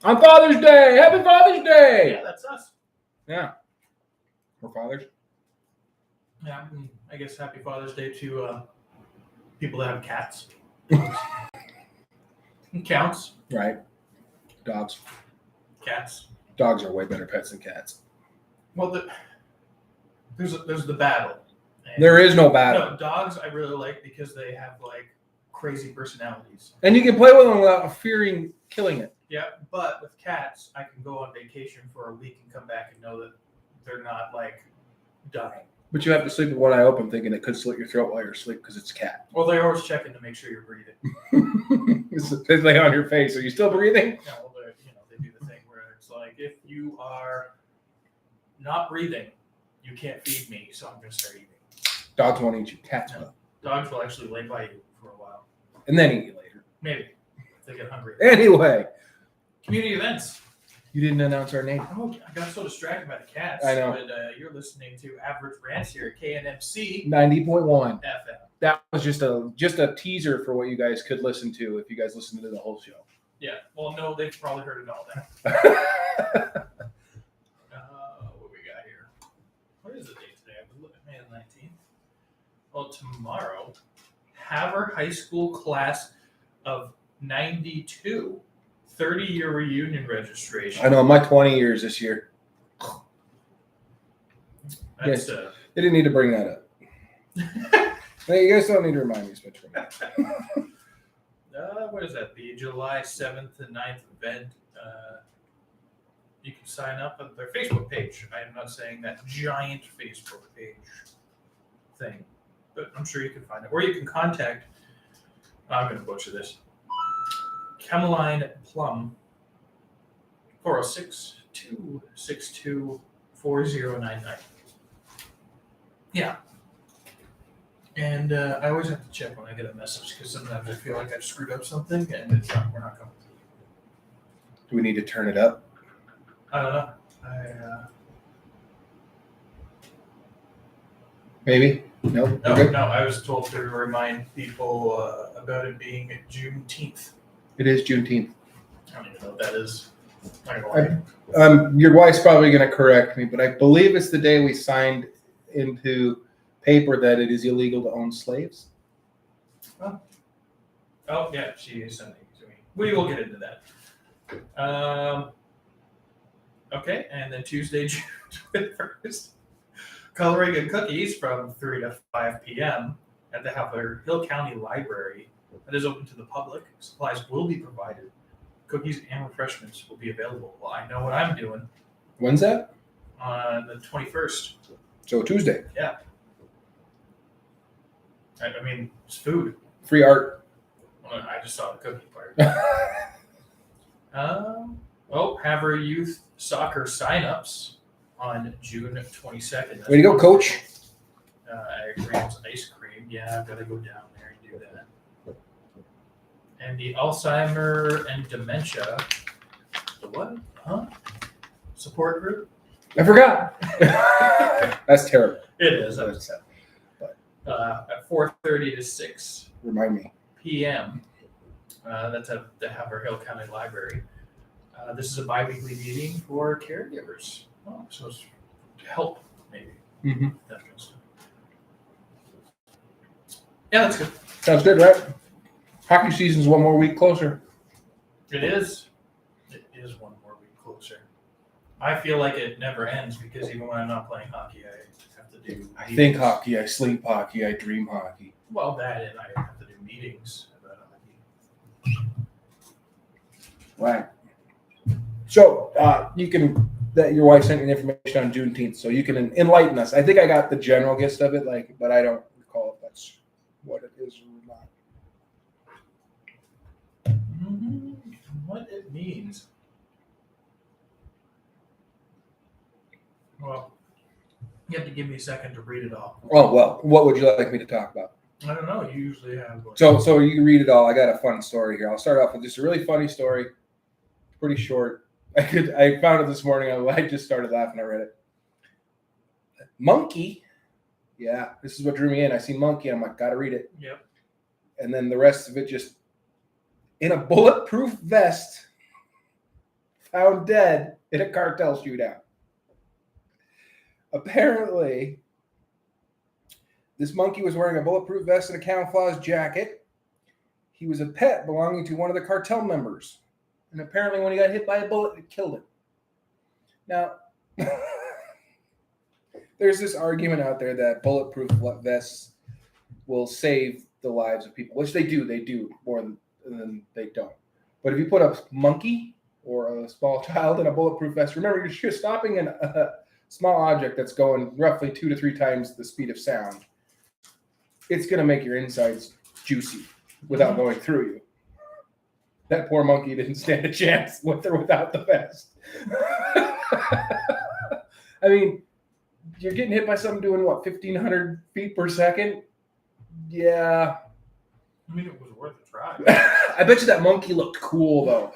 On Father's Day! Happy Father's Day! Yeah, that's us. Yeah. We're fathers. Yeah, I guess Happy Father's Day to people that have cats. It counts. Right. Dogs. Cats. Dogs are way better pets than cats. Well, there's the battle. And There is no battle. No, dogs I really like because they have like crazy personalities. And you can play with them without fearing killing it. Yeah, but with cats, I can go on vacation for a week and come back and know that they're not like dying. But you have to sleep with one eye open thinking it could slit your throat while you're asleep because it's a cat. Well, they're always checking to make sure you're breathing. They lay on your face. Are you still breathing? Yeah, well, they do the thing where it's like, if you are not breathing, you can't feed me, so I'm going to start eating. Dogs won't eat you. Cats will. Dogs will actually lay by you for a while. And then eat you later. Maybe. If they get hungry. Anyway. Community events. You didn't announce our name. Oh, I got so distracted by the cats. I know. But you're listening to Average Rants here at KNMC 90.1. FM. That was just a teaser for what you guys could listen to if you guys listened to the whole show. Yeah. Well, no, they've probably heard it all now. What we got here? What is the date today? I was looking at May 19th. Well, tomorrow, Havre High School class of 92, 30-year reunion registration. I know, my 20 years this year. That's, They didn't need to bring that up. Hey, you guys don't need to remind me as much. What is that? The July 7th and 9th event. You can sign up on their Facebook page. I am not saying that giant Facebook page thing, but I'm sure you can find it. Or you can contact, I'm going to butcher this, Cameline Plum, 406-262-4099. Yeah. And I always have to check when I get a message because sometimes I feel like I've screwed up something and we're not coming through. Do we need to turn it up? I don't know. Maybe? Nope. No, Okay. no. I was told to remind people about it being Juneteenth. It is Juneteenth. I don't even know what that is. I'm not gonna lie. Your wife's probably going to correct me, but I believe it's the day we signed into paper that it is illegal to own slaves. Oh yeah, she is sending it to me. We will get into that. Okay, and then Tuesday, June 21st, coloring and cookies from 3 to 5 p.m. at the Havre Hill County Library. That is open to the public. Supplies will be provided. Cookies and refreshments will be available. Well, I know what I'm doing. When's that? On the 21st. So Tuesday. Yeah. I mean, it's food. Free art. Well, I just saw the cookie part. Havre Youth Soccer signups on June 22nd. Way to go, Coach. Rants ice cream. Yeah, I've got to go down there and do that. And the Alzheimer and Dementia. The what? Huh? Support group? I forgot. That's terrible. It is. That's sad. At 4:30 to 6 Remind me. p.m. That's at the Havre Hill County Library. This is a bi-weekly meeting for caregivers. Oh, so it's to help, maybe. Mm-hmm. That kind of stuff. Yeah, that's good. Sounds good, right? Hockey season's one more week closer. It is. It is one more week closer. I feel like it never ends because even when I'm not playing hockey, I have to do. I think hockey, I sleep hockey, I dream hockey. Well, that and I have to do meetings about hockey. Right. So you can your wife sent me the information on Juneteenth, so you can enlighten us. I think I got the general gist of it, but I don't recall if that's what it is or not. What it means. Well, you have to give me a second to read it all. Oh well, what would you like me to talk about? I don't know. You usually have. So you can read it all. I got a fun story here. I'll start off with just a really funny story. Pretty short. I found it this morning. I just started laughing. I read it. Monkey. Yeah, this is what drew me in. I seen monkey. I'm like, gotta read it. Yep. And then the rest of it just in a bulletproof vest found dead in a cartel shootout. Apparently, this monkey was wearing a bulletproof vest and a camouflage jacket. He was a pet belonging to one of the cartel members. And apparently when he got hit by a bullet, it killed him. Now, there's this argument out there that bulletproof vests will save the lives of people, which they do more than they don't. But if you put a monkey or a small child in a bulletproof vest, remember you're stopping a small object that's going roughly 2 to 3 times the speed of sound. It's going to make your insides juicy without going through you. That poor monkey didn't stand a chance with or without the vest. I mean, you're getting hit by something doing what, 1,500 feet per second? Yeah. I mean, it was worth a try. I bet you that monkey looked cool, though.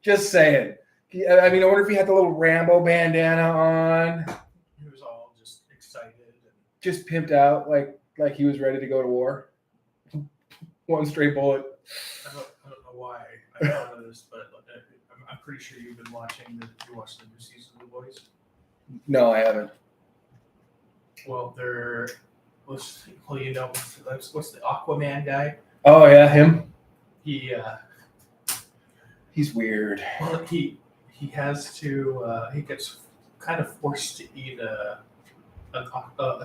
Just saying. I mean, I wonder if he had the little Rambo bandana on. He was all just excited. And just pimped out like he was ready to go to war. One stray bullet. I don't know why I thought of this, but I'm pretty sure you watched the new season of The Boys. No, I haven't. Well, what's the Aquaman guy? Oh yeah, him. He's weird. Well, he has to. He gets kind of forced to eat a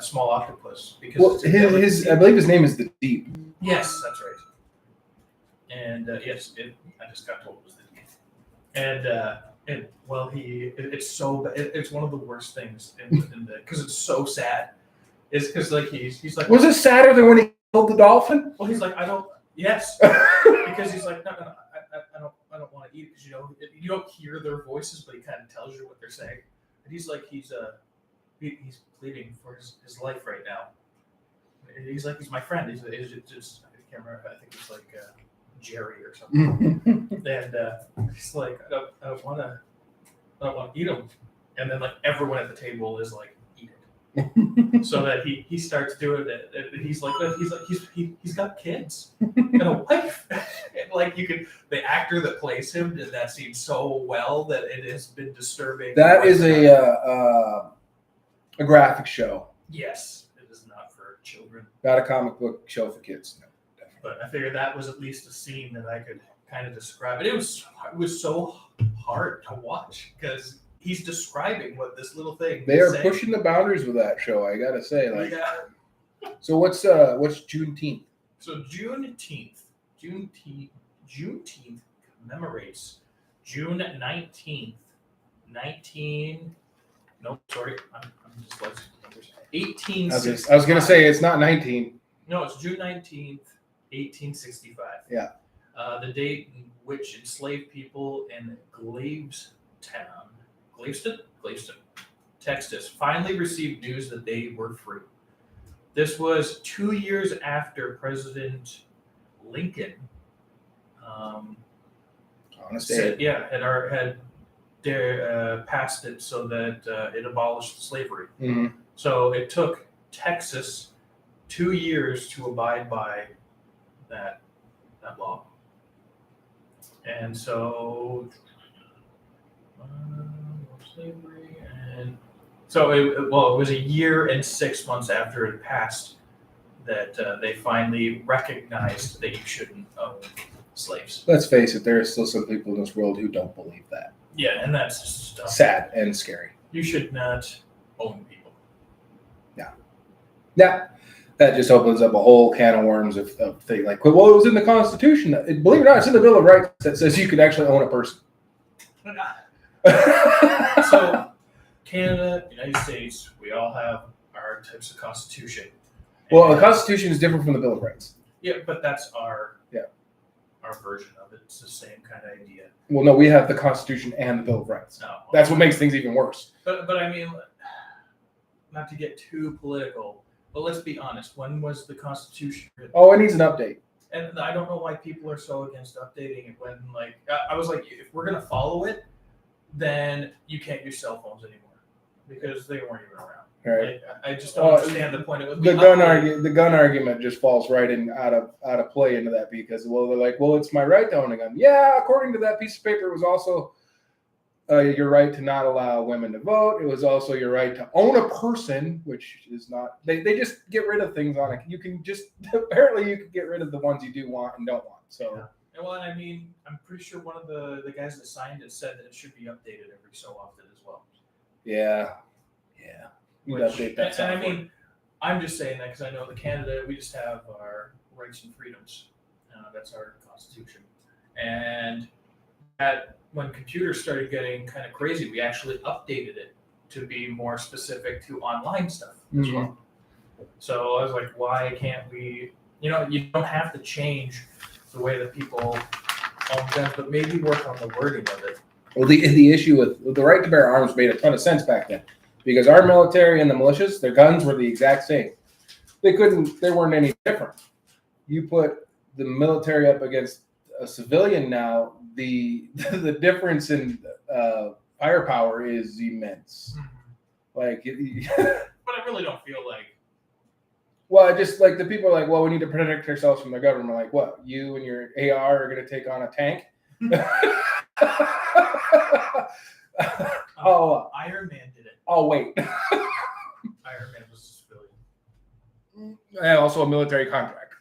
small octopus because his I believe his name is the Deep. Yes, that's right. And yes, I just got told it was the Deep. And well, it's so bad. It's one of the worst things in the because it's so sad. It's because like he's like. Was it sadder than when he killed the dolphin? Well, he's like, I don't. Yes, because he's like, no, I don't want to eat it because you don't hear their voices, but he kind of tells you what they're saying. And he's like, he's pleading for his life right now. And he's like, he's my friend. He's just I can't remember. I think it's like Jerry or something. And he's like, I don't want to eat him. And then like everyone at the table is like, eat it. So that he starts doing it. And he's got kids and a wife. And like the actor that plays him did that scene so well that it has been disturbing. That is a graphic show. Yes, it is not for children. Not a comic book show for kids. No, but I figured that was at least a scene that I could kind of describe. And it was so hard to watch because he's describing what this little thing. They are saying. pushing the boundaries with that show. I gotta say, Yeah. So what's Juneteenth? So Juneteenth commemorates June 19th, 18. I was gonna say it's not 19. No, it's June 19th, 1865. Yeah. The date in which enslaved people in Glaveston, Texas, finally received news that they were free. This was 2 years after President Lincoln had passed it so that it abolished slavery. Mm-hmm. So it took Texas 2 years to abide by that law. And so slavery and so it was a year and 6 months after it passed that they finally recognized that you shouldn't own slaves. Let's face it, there are still some people in this world who don't believe that. Yeah, and that's just sad and scary. You should not own people. Yeah. That just opens up a whole can of worms of things like, well, it was in the Constitution. Believe it or not, it's in the Bill of Rights that says you could actually own a person. So, Canada, United States, we all have our types of Constitution. Well, the Constitution is different from the Bill of Rights. Yeah, but that's our version of it. It's the same kind of idea. Well, no, we have the Constitution and the Bill of Rights. No, that's what makes things even worse. But I mean, not to get too political, but let's be honest. When was the Constitution written? Oh, it needs an update. And I don't know why people are so against updating it when, like, I was like, if we're going to follow it, then you can't use cell phones anymore because they weren't even around. Right. Like, I just don't understand the point of it. The gun argument just falls right in out of play into that because, well, they're like, well, it's my right to own a gun. Yeah, according to that piece of paper, it was also your right to not allow women to vote. It was also your right to own a person, which is not. They just get rid of things on it. You can just apparently you can get rid of the ones you do want and don't want. So. Yeah. Well, and I mean, I'm pretty sure one of the guys that signed it said that it should be updated every so often as well. Yeah. You'd update that And I software. mean, I'm just saying that because I know that Canada, we just have our rights and freedoms. That's our constitution. And that when computers started getting kind of crazy, we actually updated it to be more specific to online stuff as well. So I was like, why can't we? You don't have to change the way that people own guns, but maybe work on the wording of it. Well, the issue with the right to bear arms made a ton of sense back then, because our military and the militias, their guns were the exact same. They weren't any different. You put the military up against a civilian now, the difference in firepower is immense. Like, but I really don't feel like. Well, just like the people are like, well, we need to protect ourselves from the government. Like, what? You and your AR are going to take on a tank? Iron Man did it. Oh, wait. Iron Man was a civilian. And also a military contract.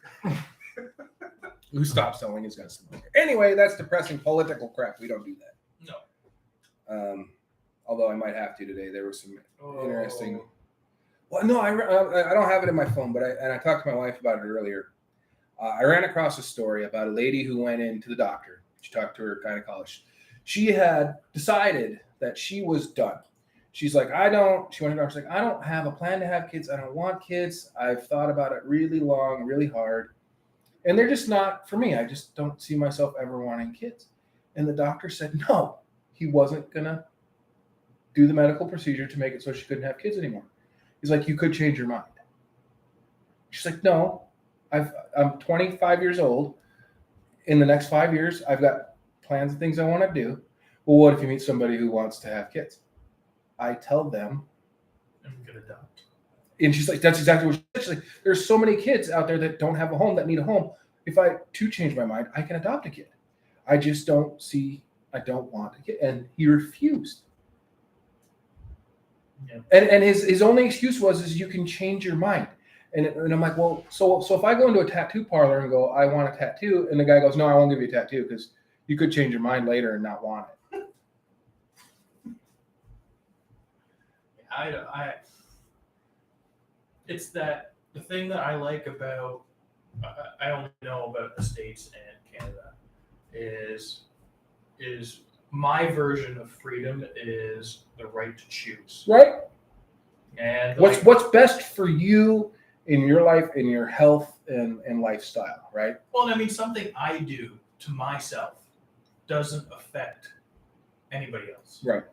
Who stopped selling his guns? Anyway, that's depressing political crap. We don't do that. No. Although I might have to today. There was some interesting. Well, no, I don't have it in my phone, but I talked to my wife about it earlier. I ran across a story about a lady who went into the doctor. She talked to her gynecologist. She had decided that she was done. She's like, she went to the doctor. She's like, I don't have a plan to have kids. I don't want kids. I've thought about it really long, really hard. And they're just not for me. I just don't see myself ever wanting kids. And the doctor said, no, he wasn't going to do the medical procedure to make it so she couldn't have kids anymore. He's like, you could change your mind. She's like, no, I'm 25 years old. In the next 5 years, I've got plans and things I want to do. Well, what if you meet somebody who wants to have kids? I tell them. I'm going to adopt. And she's like, that's exactly what she said. She's like, there's so many kids out there that don't have a home, that need a home. If I to change my mind, I can adopt a kid. I just I don't want a kid. And he refused. Yeah. And his only excuse was you can change your mind. And I'm like, well, so if I go into a tattoo parlor and go, I want a tattoo, and the guy goes, no, I won't give you a tattoo because you could change your mind later and not want it. It's that the thing that I like about I only know about the States and Canada is my version of freedom is the right to choose. Right. And what's best for you in your life, in your health and lifestyle, right? Well, I mean, something I do to myself doesn't affect anybody else. Right.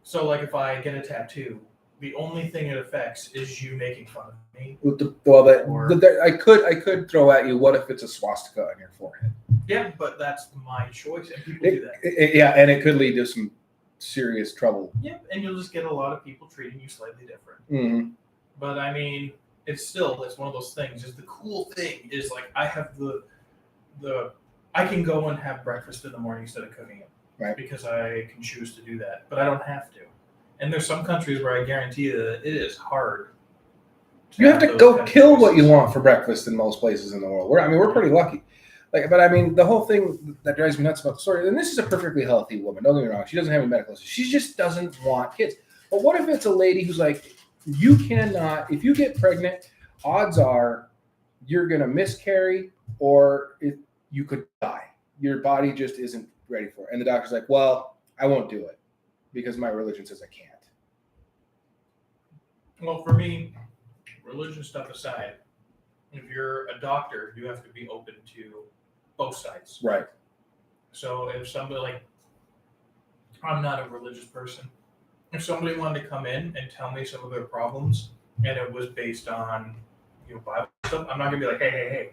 So like if I get a tattoo, the only thing it affects is you making fun of me. I could throw at you, what if it's a swastika on your forehead? Yeah, but that's my choice, and people do that. And it could lead to some serious trouble. Yeah, and you'll just get a lot of people treating you slightly different. Mm-hmm. But I mean, it's one of those things. Just the cool thing is like I have I can go and have breakfast in the morning instead of cooking it. Right. Because I can choose to do that, but I don't have to. And there's some countries where I guarantee you that it is hard. You have to go kill what you want for breakfast in most places in the world. We're pretty lucky. But I mean, the whole thing that drives me nuts about the story, and this is a perfectly healthy woman, don't get me wrong, she doesn't have any medical issues. She just doesn't want kids. But what if it's a lady who's like, you cannot, if you get pregnant, odds are you're going to miscarry or you could die. Your body just isn't ready for it. And the doctor's like, well, I won't do it because my religion says I can't. Well, for me, religion stuff aside, if you're a doctor, you have to be open to both sides. Right. So if somebody I'm not a religious person. If somebody wanted to come in and tell me some of their problems and it was based on, Bible stuff, I'm not gonna be like, hey,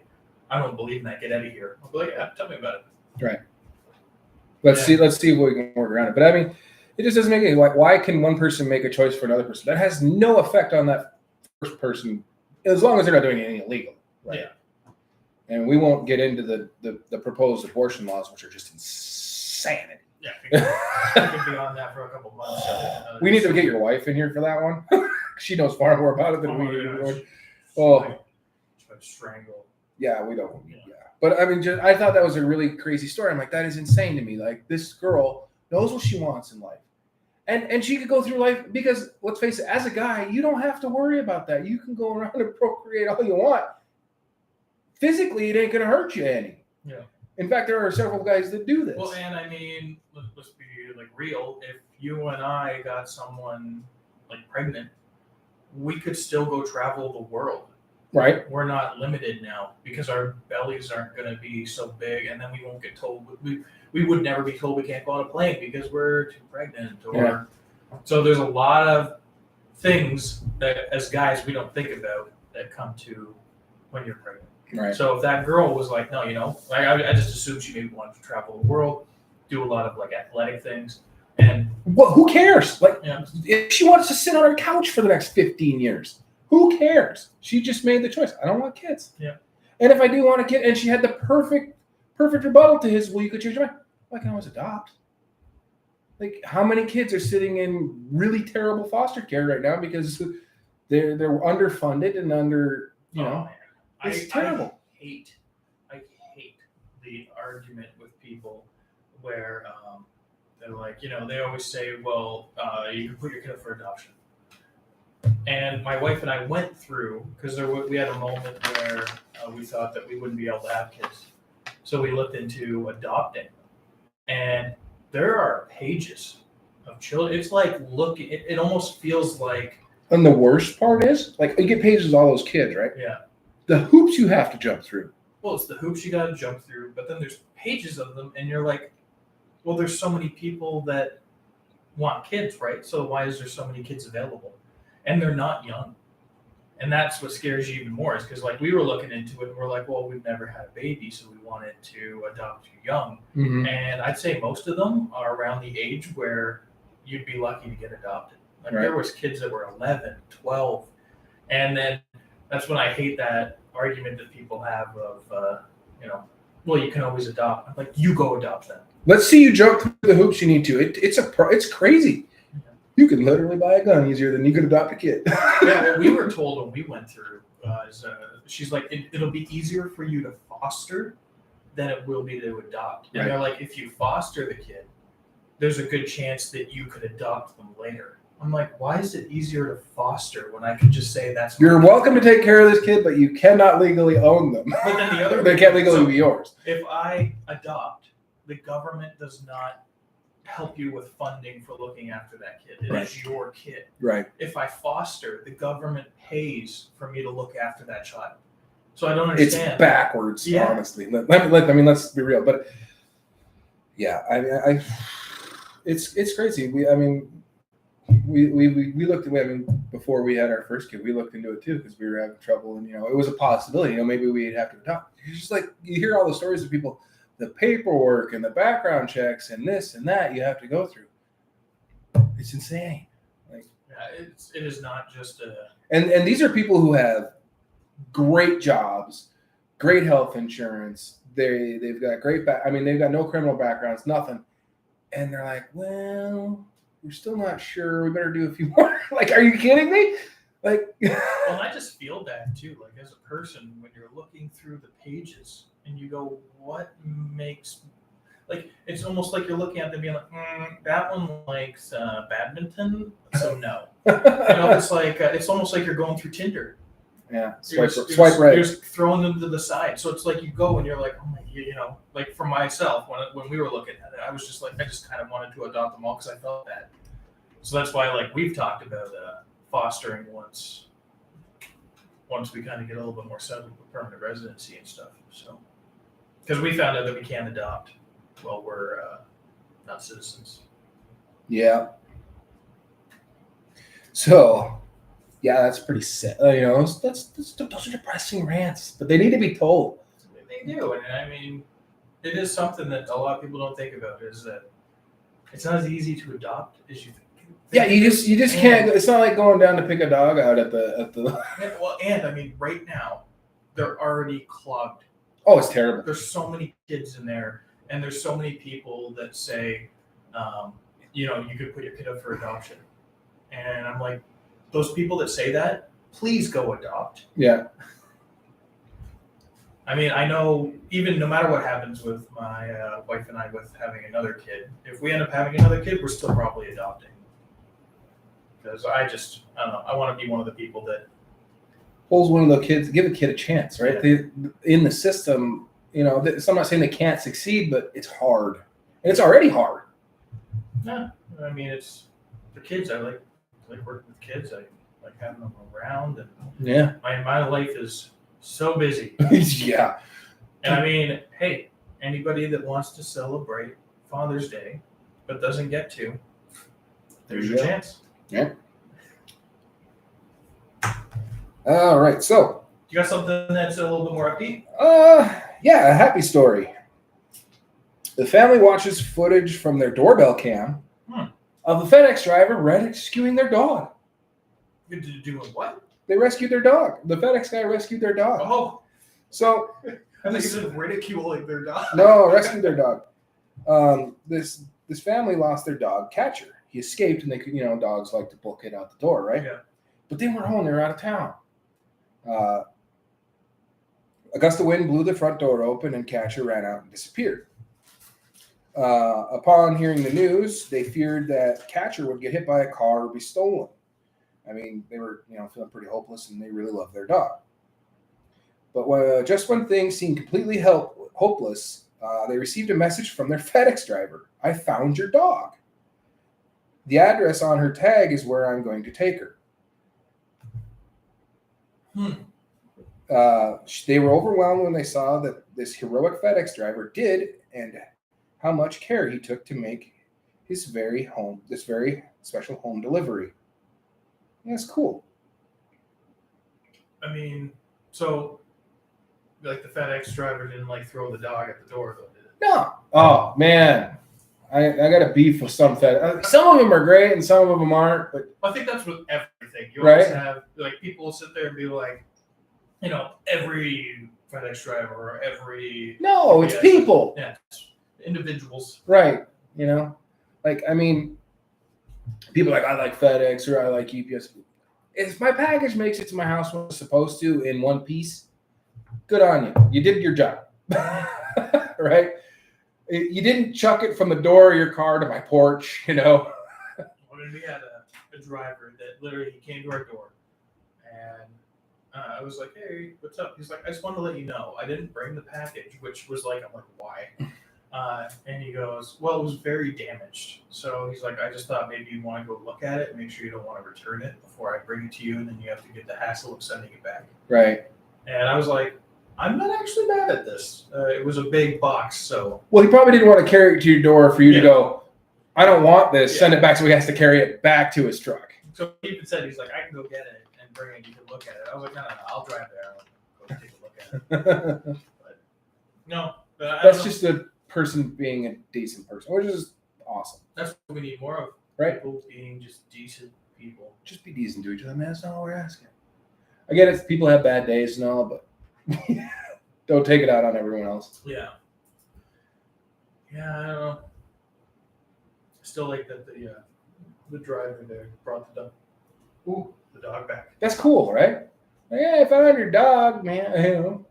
I don't believe in that. Get out of here. I'll be like, yeah, tell me about it. Right. Let's see if we can work around it. But I mean, it just doesn't make any. Why can one person make a choice for another person? That has no effect on that first person, as long as they're not doing anything illegal. Right? Yeah. And we won't get into the proposed abortion laws, which are just insanity. Yeah, we could be on that for a couple months. We need to get your wife in here for that one. She knows far more about it than we do. Oh, strangle. Yeah, we don't. Yeah, but I mean, I thought that was a really crazy story. I'm like, that is insane to me. Like, this girl knows what she wants in life, and she could go through life because, let's face it, as a guy, you don't have to worry about that. You can go around and procreate all you want. Physically, it ain't gonna hurt you any. Yeah. In fact, there are several guys that do this. Well, and I mean, let's be like real. If you and I got someone like pregnant, we could still go travel the world. Right. We're not limited now because our bellies aren't going to be so big, and then we won't get told. We would never be told we can't go on a plane because we're too pregnant. Or so there's a lot of things that as guys we don't think about that come to when you're pregnant. Right. So if that girl was like, no, I just assumed she maybe wanted to travel the world, do a lot of like athletic things, and well, who cares? Like, if she wants to sit on her couch for the next 15 years, who cares? She just made the choice. I don't want kids. Yeah. And if I do want a kid, and she had the perfect rebuttal to his, well, you could change your mind. Well, I can always adopt. Like, how many kids are sitting in really terrible foster care right now because they're underfunded and under, it's terrible. I hate the argument with people where they're like, they always say, well, you can put your kid up for adoption. And my wife and I went through, because we had a moment where we thought that we wouldn't be able to have kids. So we looked into adopting. And there are pages of children. It's like, it almost feels like. And the worst part is, like, you get pages of all those kids, right? Yeah. The hoops you have to jump through. Well, it's the hoops you got to jump through, but then there's pages of them, and you're like, well, there's so many people that want kids, right? So why is there so many kids available? And they're not young. And that's what scares you even more, is because, like, we were looking into it, and we're like, well, we've never had a baby, so we wanted to adopt you young. Mm-hmm. And I'd say most of them are around the age where you'd be lucky to get adopted. Like, right. There was kids that were 11, 12, and then that's when I hate that argument that people have of, well, you can always adopt. I'm like, you go adopt them. Let's see you jump through the hoops you need to. It's crazy. Yeah. You can literally buy a gun easier than you could adopt a kid. Yeah, what we were told when we went through she's like, it'll be easier for you to foster than it will be to adopt. And They're like, if you foster the kid, there's a good chance that you could adopt them later. I'm like, why is it easier to foster when I could just say that's you're welcome to take care of this kid, but you cannot legally own them. But then the other they can't legally be yours. If I adopt, the government does not help you with funding for looking after that kid. It is your kid. Right. If I foster, the government pays for me to look after that child. So I don't understand. It's backwards, honestly. Let's be real. But yeah, I it's crazy. We looked at, before we had our first kid, we looked into it too because we were having trouble, and it was a possibility. Maybe we'd have to adopt. It's just like you hear all the stories of people, the paperwork and the background checks and this and that you have to go through. It's insane. It is not just a. And these are people who have great jobs, great health insurance. They've got great they've got no criminal backgrounds, nothing, and they're like, well, we're still not sure. We better do a few more. Like, are you kidding me? Like, well, I just feel bad too. Like, as a person, when you're looking through the pages and you go, what makes, like, it's almost like you're looking at them being like, that one likes badminton, so no. It's like it's almost like you're going through Tinder. Yeah, swipe right. You're just throwing them to the side. So it's like you go and you're like, oh my, like for myself, when we were looking at it, I was just like, I just kind of wanted to adopt them all because I felt bad. So that's why, like, we've talked about fostering once we kind of get a little bit more settled with permanent residency and stuff. So, because we found out that we can't adopt while we're not citizens. Yeah. So, yeah, that's pretty sad. Those are depressing rants, but they need to be told. They do, and it is something that a lot of people don't think about, is that it's not as easy to adopt as you think. Yeah, you just can't. It's not like going down to pick a dog out at the. Well, and right now they're already clogged. Oh, it's terrible. There's so many kids in there, And there's so many people that say, you could put your kid up for adoption. And I'm like, those people that say that, please go adopt. Yeah. I mean, I know even no matter what happens with my wife and I with having another kid, if we end up having another kid, we're still probably adopting. Because I don't know, I want to be one of the people that Holds one of the kids, give a kid a chance, right? Yeah. In the system, so I'm not saying they can't succeed, but it's hard. And it's already hard. Yeah, I mean, it's for kids. I like working with kids. I like having them around, and Yeah. my life is so busy. Yeah. And I mean, hey, anybody that wants to celebrate Father's Day but doesn't get to, there's your chance. Yeah. All right. So. You got something that's a little bit more upbeat? Yeah, a happy story. The family watches footage from their doorbell cam of the FedEx driver rescuing their dog. You're doing what? They rescued their dog. The FedEx guy rescued their dog. Oh, so I think you're ridiculing their dog. No, rescued their dog. This family lost their dog, Catcher. He escaped, and they could, dogs like to book it out the door, right? Yeah. But they weren't home; they were out of town. A gust of wind blew the front door open, and Catcher ran out and disappeared. Upon hearing the news, they feared that Catcher would get hit by a car or be stolen. I mean, they were, feeling pretty hopeless, and they really loved their dog. But just when things seemed completely hopeless, they received a message from their FedEx driver. "I found your dog. The address on her tag is where I'm going to take her." They were overwhelmed when they saw that this heroic FedEx driver did and how much care he took to make this very special home delivery. That's cool. I mean, so like the FedEx driver didn't throw the dog at the door, though, did it? No. Oh man, I got a beef with some FedEx. Some of them are great and some of them aren't. But I think that's with everything. You Right. always have people will sit there and be like, every FedEx driver or every no, it's people. Yeah, individuals. Right. I mean, people are like, I like FedEx or I like UPS. If my package makes it to my house when it's supposed to in one piece, good on you. You did your job. Right? You didn't chuck it from the door of your car to my porch, I mean, we had a driver that literally he came to our door and I was like, "Hey, what's up?" He's like, "I just wanted to let you know I didn't bring the package," which was I'm like, "Why?" And he goes, "Well, it was very damaged." So he's like, "I just thought maybe you want to go look at it and make sure you don't want to return it before I bring it to you, and then you have to get the hassle of sending it back." Right. And I was like, "I'm not actually mad at this. It was a big box, so." Well, he probably didn't want to carry it to your door for you to go, "I don't want this, send it back," so he has to carry it back to his truck. So he even said, he's like, "I can go get it and bring it. You can look at it." I was like, "No, I'll drive there. I'll go take a look at it." But no, That's just a person being a decent person, which is awesome. That's what we need more of. Right. People being just decent people. Just be decent to each other, man. That's not all we're asking. I get it. People have bad days and all, but don't take it out on everyone else. Yeah. Yeah, I don't know. Still like that the driver there brought the dog back. That's cool, right? Yeah, I found your dog, man. And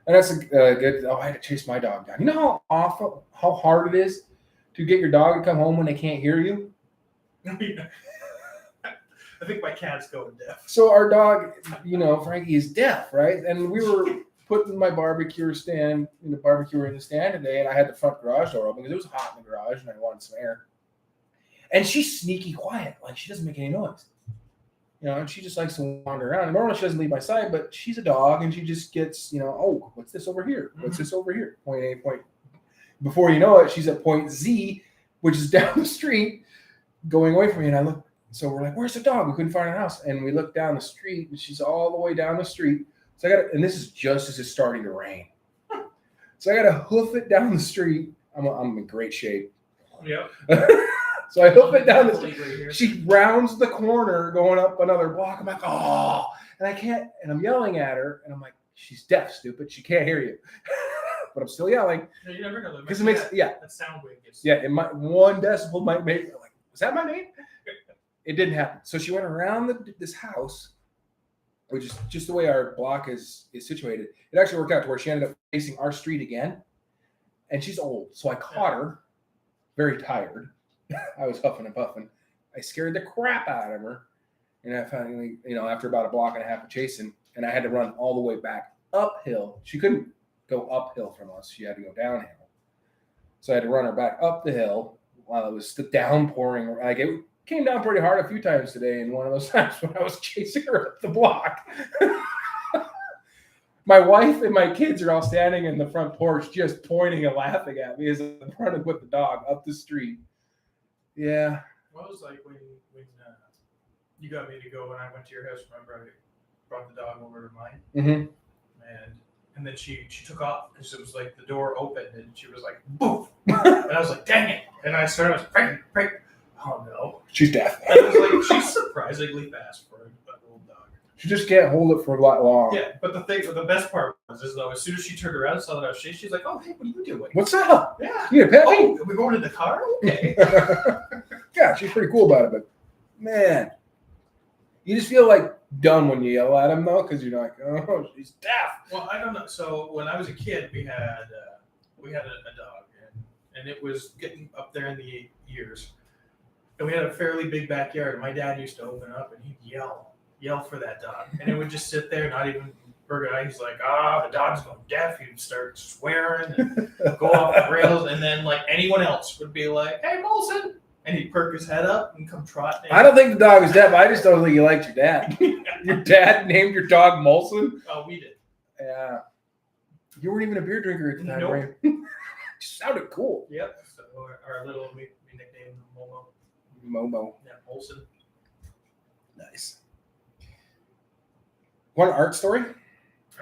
that's a good. Oh, I had to chase my dog down. You know how hard it is to get your dog to come home when they can't hear you? I think my cat's going deaf. So our dog, Frankie is deaf, right? And we were putting my barbecue stand in the stand today, and I had the front garage door open because it was hot in the garage, and I wanted some air. And she's sneaky quiet, she doesn't make any noise. And she just likes to wander around. And normally she doesn't leave my side, but she's a dog, and she just gets, oh, what's this over here? What's this over here? Point A, point. Before you know it, she's at point Z, which is down the street, going away from me. And I look, so we're like, "Where's the dog?" We couldn't find her house, and we look down the street, and she's all the way down the street. So and this is just as it's starting to rain. So I got to hoof it down the street. I'm in great shape. Yep. So I hoof it down the street. She rounds the corner going up another block. I'm like, "Oh," and I can't, and I'm yelling at her, and I'm like, "She's deaf, stupid. She can't hear you." but I'm still yelling. No, you never know. Because it makes, that sound wave gets. Yeah, it might 1 decibel might make like, was that my name? It didn't happen. So she went around this house, which is just the way our block is situated. It actually worked out to where she ended up facing our street again, and she's old. So I caught her, very tired. I was huffing and puffing. I scared the crap out of her, and I finally, after about a block and a half of chasing, and I had to run all the way back uphill. She couldn't go uphill from us. She had to go downhill. So I had to run her back up the hill while it was downpouring. Like it came down pretty hard a few times today, and one of those times when I was chasing her up the block. My wife and my kids are all standing in the front porch just pointing and laughing at me as I'm running with the dog up the street. Yeah. What was like when you got me to go when I went to your house? Remember I brought the dog over to mine? Mm-hmm. And then she took off because it was like the door opened and she was like, boof. And I was like, dang it. And I started, break. Oh no. She's deaf. And I was like, she's surprisingly fast for an old dog. She just can't hold it for a lot long. Yeah, but the best part was though, as soon as she turned around and saw that I was shaking, she's like, oh, hey, what are you doing? What's up? Yeah. You a puppy? Oh, we're going to the car? Okay. Yeah, she's pretty cool about it, but man, you just feel like dumb when you yell at him though, because you're like, oh, she's deaf. Well, I don't know. So when I was a kid, we had a dog, and it was getting up there in the years, and we had a fairly big backyard. And my dad used to open up and he'd yell for that dog, and it would just sit there, not even burger. He's like, the dog's going deaf. He'd start swearing and go off the rails, and then like anyone else would be like, hey, Molson. And he'd perk his head up and come trotting. I don't think the dog is deaf. I just don't think you liked your dad. Your dad named your dog Molson? Oh, we did. Yeah. You weren't even a beer drinker at the time, Nope. right? You sounded cool. Yep. So our little, we nicknamed him Momo. Momo. Yeah, Molson. Nice. Want an art story?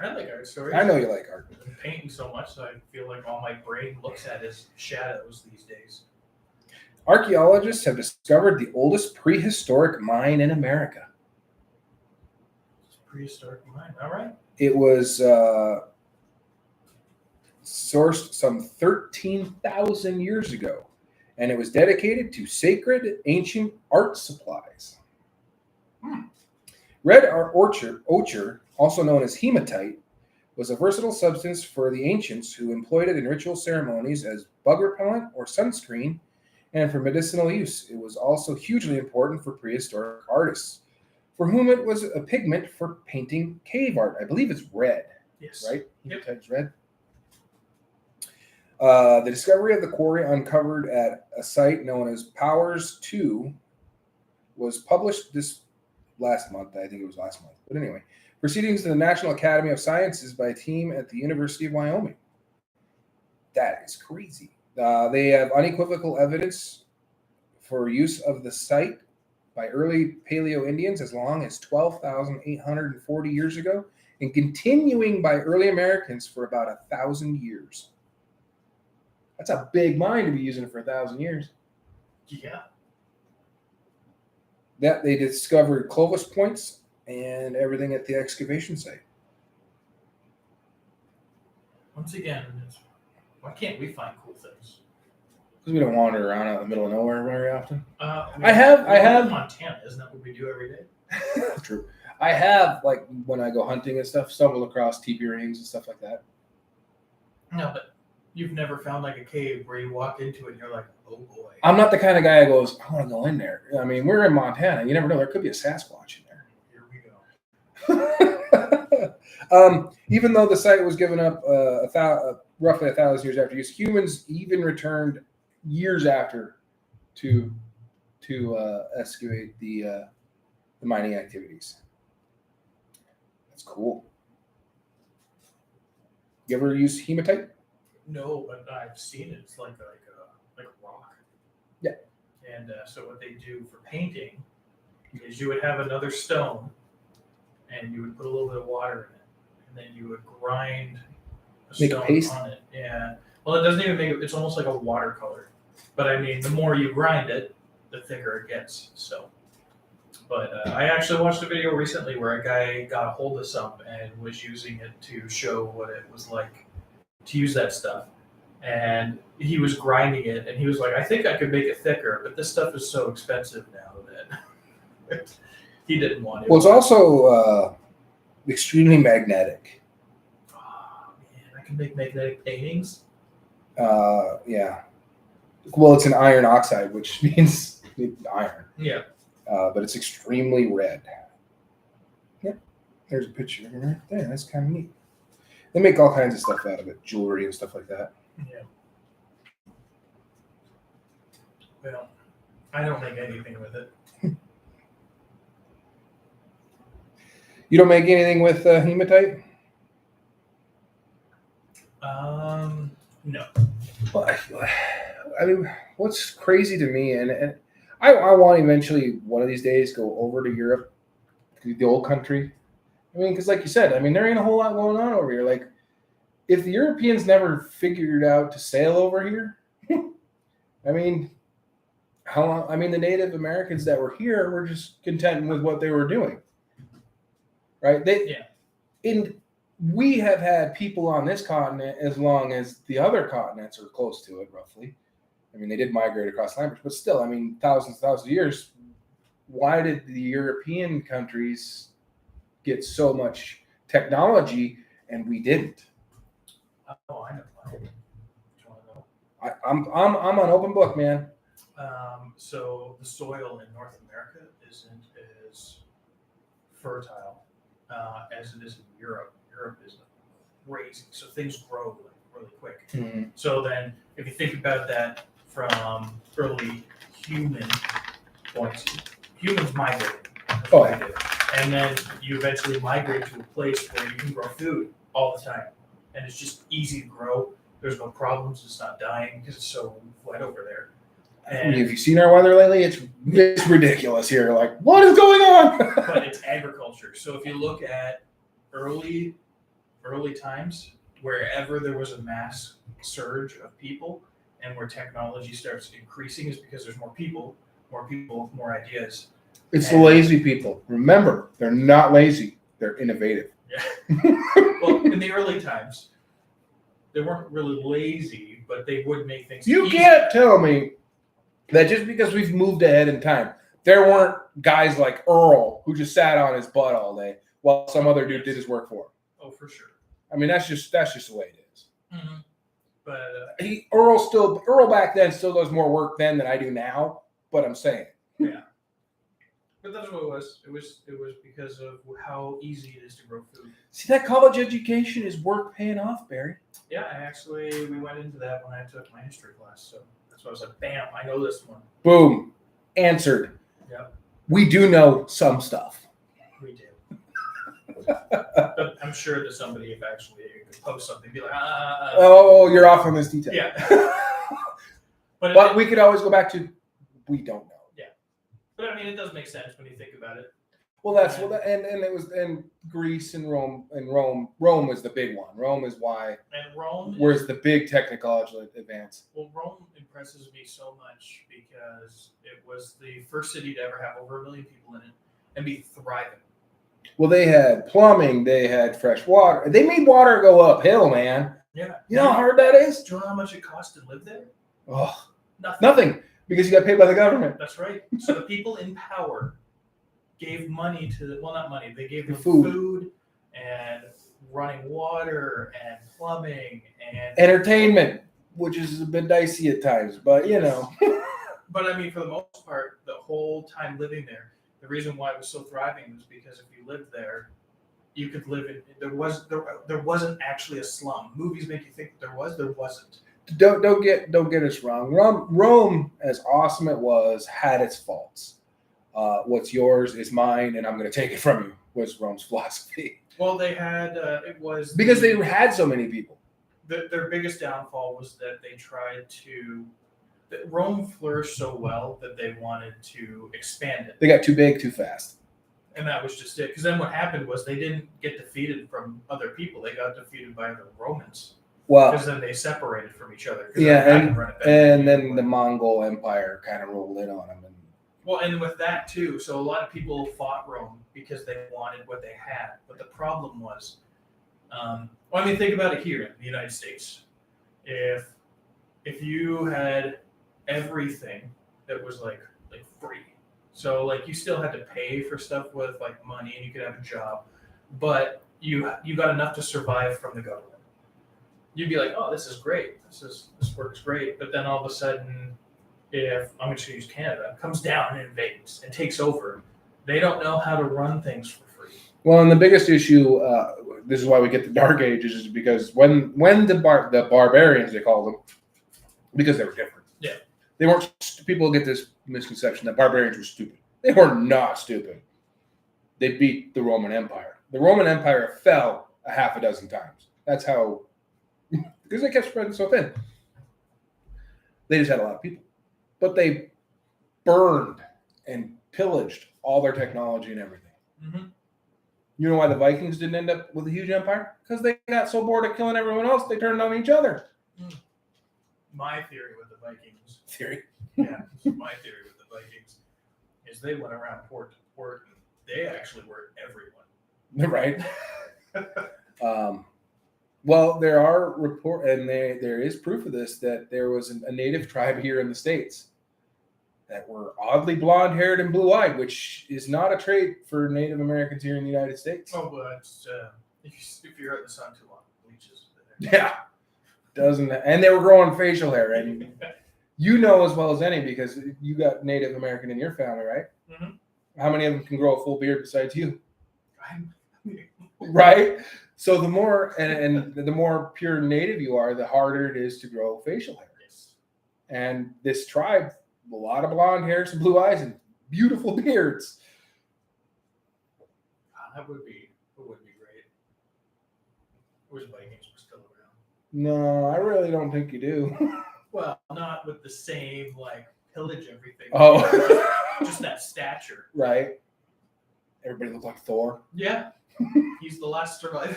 I like art stories. I know you like art. I'm painting so much that I feel like all my brain looks at is shadows these days. Archaeologists have discovered the oldest prehistoric mine in America. Prehistoric mine. All right. It was sourced some 13,000 years ago, and it was dedicated to sacred ancient art supplies. Red ochre, also known as hematite, was a versatile substance for the ancients who employed it in ritual ceremonies as bug repellent or sunscreen, and for medicinal use. It was also hugely important for prehistoric artists, for whom it was a pigment for painting cave art. I believe it's red. Yes. Right? Yep. Hematite's red. The discovery of the quarry uncovered at a site known as Powers 2 was published this last month. I think it was last month. But anyway, proceedings to the National Academy of Sciences by a team at the University of Wyoming. That is crazy. They have unequivocal evidence for use of the site by early Paleo Indians as long as 12,840 years ago, and continuing by early Americans for about 1,000 years. That's a big mine to be using it for 1,000 years. Yeah. That they discovered Clovis points and everything at the excavation site. Once again, why can't we find cool things? Because we don't wander around out in the middle of nowhere very often. I have Montana. Isn't that what we do every day? True. I have, like, when I go hunting and stuff, stumbled across teepee rings and stuff like that. No, but you've never found like a cave where you walk into it and you're like, oh boy. I'm not the kind of guy that goes, I want to go in there. I mean, we're in Montana. You never know. There could be a Sasquatch in there. Here we go. Even though the site was given up roughly 1,000 years after use, humans even returned years after to excavate the mining activities. That's cool. You ever use hematite? No, but I've seen it. It's like a rock. Yeah. And so what they do for painting is you would have another stone, and you would put a little bit of water in it, and then you would grind a Make stone paste? on it. Yeah. Well, it doesn't even make it. It's almost like a watercolor. But I mean, the more you grind it, the thicker it gets. So. But I actually watched a video recently where a guy got a hold of some and was using it to show what it was like to use that stuff. And he was grinding it, and he was like, I think I could make it thicker, but this stuff is so expensive now that he didn't want it. Well, it's also extremely magnetic. Oh, man, I can make magnetic paintings. Yeah. Well, it's an iron oxide, which means iron. Yeah. But it's extremely red. Yep. There's a picture right there. That's kind of neat. They make all kinds of stuff out of it, jewelry and stuff like that. Yeah. Well, I don't make anything with it. You don't make anything with hematite? No. Well, I mean, what's crazy to me, and I want to eventually one of these days go over to Europe, to the old country. I mean, because like you said, I mean, there ain't a whole lot going on over here. Like, if the Europeans never figured out to sail over here, I mean, how long? I mean, the Native Americans that were here were just content with what they were doing, right? We have had people on this continent as long as the other continents are close to it, roughly. I mean, they did migrate across land, but still, I mean, thousands of years. Why did the European countries get so much technology and we didn't? Oh, I know. Do you want to know? I'm an open book, man. So the soil in North America isn't as fertile as it is in Europe. Europe is crazy, so things grow like really quick. Mm-hmm. So then, if you think about that from early human points, humans migrated. Oh, yeah. And then you eventually migrate to a place where you can grow food all the time, and it's just easy to grow. There's no problems. It's not dying because it's so wet over there. And have you seen our weather lately? It's ridiculous here. Like, what is going on? But it's agriculture. So if you look at early times, wherever there was a mass surge of people and where technology starts increasing is because there's more people, more ideas. It's the lazy people. Remember, they're not lazy. They're innovative. Yeah. Well, in the early times, they weren't really lazy, but they would make things You easy. can't tell me that just because we've moved ahead in time, there weren't guys like Earl who just sat on his butt all day while some other dude did his work for him. Oh, for sure. I mean, that's just the way it is. Mm-hmm. But Earl back then still does more work then than I do now. But I'm saying, yeah. But that's what it was. It was because of how easy it is to grow food. See, that college education is work paying off, Barry. Yeah, we went into that when I took my history class. So that's why I was like, bam, I know this one. Boom, answered. Yep. We do know some stuff. We do. But I'm sure that somebody, if actually could post something, be like, oh, you're off on this detail. Yeah. But we could always go back to, we don't know. Yeah. But I mean, it does make sense when you think about it. Well, and it was Greece and Rome Rome was the big one. Rome is why. And Rome. Where's the big technological advance? Well, Rome impresses me so much because it was the first city to ever have over 1 million people in it and be thriving. Well, they had plumbing, they had fresh water. They made water go uphill, man. Yeah. You know how hard that is? Do you know how much it costs to live there? Oh, Nothing. Because you got paid by the government. That's right. So the people in power gave money to not money. They gave them food and running water and plumbing and entertainment, which is a bit dicey at times, but you know. But I mean, for the most part, the whole time living there, the reason why it was so thriving was because if you lived there, you could live in. There wasn't actually a slum. Movies make you think there wasn't. Don't get us wrong. Rome, as awesome it was, had its faults. What's yours is mine, and I'm going to take it from you. Was Rome's philosophy? Well, they had because they had so many people. Their biggest downfall was that they tried to. Rome flourished so well that they wanted to expand it. They got too big too fast. And that was just it. Because then what happened was they didn't get defeated from other people. They got defeated by the Romans. Well, because then they separated from each other. Yeah, and then the Mongol Empire kind of rolled in on them. And with that too, so a lot of people fought Rome because they wanted what they had. But the problem was Well, I mean, think about it here in the United States. If you had everything that was like free, so like you still had to pay for stuff with like money, and you could have a job, but you got enough to survive from the government. You'd be like, oh, this is great. This works great. But then all of a sudden, if I'm just going to use Canada, comes down and invades and takes over, they don't know how to run things for free. Well, and the biggest issue, this is why we get the Dark Ages, is because when the barbarians, they called them, because they were different. Yeah. They weren't. People get this misconception that barbarians were stupid. They were not stupid. They beat the Roman Empire. The Roman Empire fell a half a dozen times. That's how, because they kept spreading so thin. They just had a lot of people. But they burned and pillaged all their technology and everything. Mm-hmm. You know why the Vikings didn't end up with a huge empire? Because they got so bored of killing everyone else, they turned on each other. My theory with the Vikings. Theory? Yeah, my theory with the Vikings is they went around port to port, and they actually were everyone. Right. Well, there are there is proof of this, that there was a native tribe here in the States that were oddly blonde-haired and blue-eyed, which is not a trait for Native Americans here in the United States. Oh, but if you're out in the sun too long, it bleaches. Yeah, doesn't, and they were growing facial hair, and you know as well as any, because you got Native American in your family, right? Mm-hmm. How many of them can grow a full beard besides you? Right. So the more and the more pure native you are, the harder it is to grow facial hair. Yes. And this tribe, a lot of blonde hair, some blue eyes, and beautiful beards. That would be great. I wish Vikings were still around. No, I really don't think you do. Well, not with the same like pillage everything. Oh, just that stature. Right. Everybody looked like Thor. Yeah. He's the last survivor.